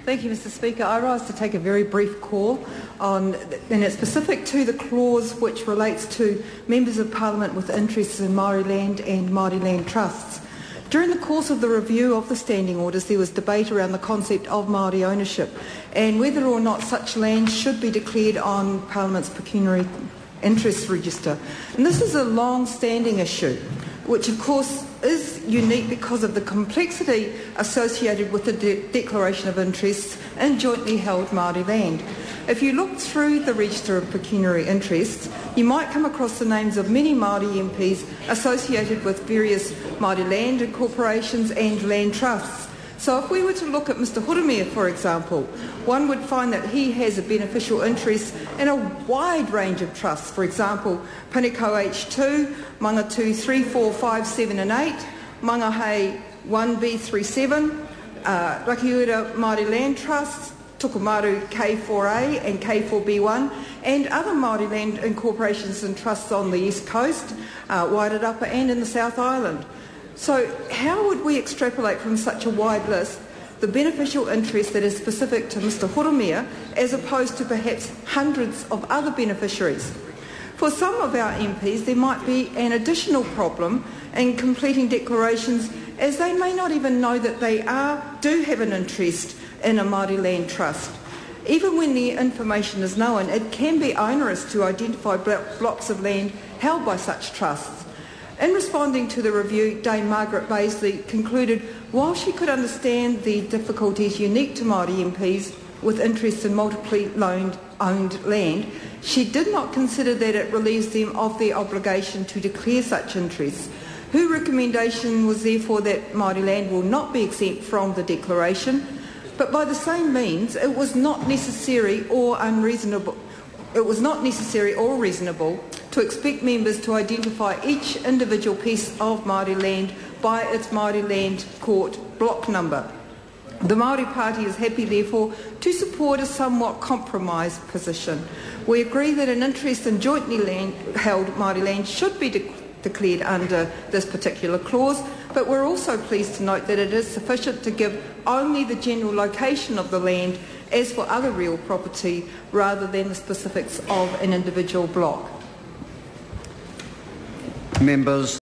Thank you, Mr Speaker. I rise to take a very brief call on, and it's specific to the clause which relates to members of Parliament with interests in Māori land and Māori land trusts. During the course of the review of the standing orders, there was debate around the concept of Māori ownership and whether or not such land should be declared on Parliament's Pecuniary Interest Register. And this is a long-standing issue, which of course is unique because of the complexity associated with the declaration of interests in jointly held Māori land. If you look through the register of pecuniary interests, you might come across the names of many Māori MPs associated with various Māori land incorporations and land trusts. So if we were to look at Mr Hurumia, for example, one would find that he has a beneficial interest in a wide range of trusts. For example, Piniko H2, Manga 2, 3, 4, 5, 7 and 8, Mangahei 1B37, Rakiura Māori Land Trusts, Tukumaru K4A and K4B1, and other Māori land incorporations and trusts on the East Coast, Wairarapa and in the South Island. So how would we extrapolate from such a wide list the beneficial interest that is specific to Mr Hurumia as opposed to perhaps hundreds of other beneficiaries? For some of our MPs, there might be an additional problem in completing declarations, as they may not even know that they do have an interest in a Māori land trust. Even when the information is known, it can be onerous to identify blocks of land held by such trusts. In responding to the review, Dame Margaret Baisley concluded while she could understand the difficulties unique to Māori MPs with interests in multiply owned land, she did not consider that it relieves them of their obligation to declare such interests. Her recommendation was therefore that Māori land will not be exempt from the declaration, but by the same means it was not necessary or reasonable to expect members to identify each individual piece of Māori land by its Māori Land Court block number. The Māori Party is happy, therefore, to support a somewhat compromised position. We agree that an interest in jointly held Māori land should be declared under this particular clause, but we're also pleased to note that it is sufficient to give only the general location of the land as for other real property rather than the specifics of an individual block. Members.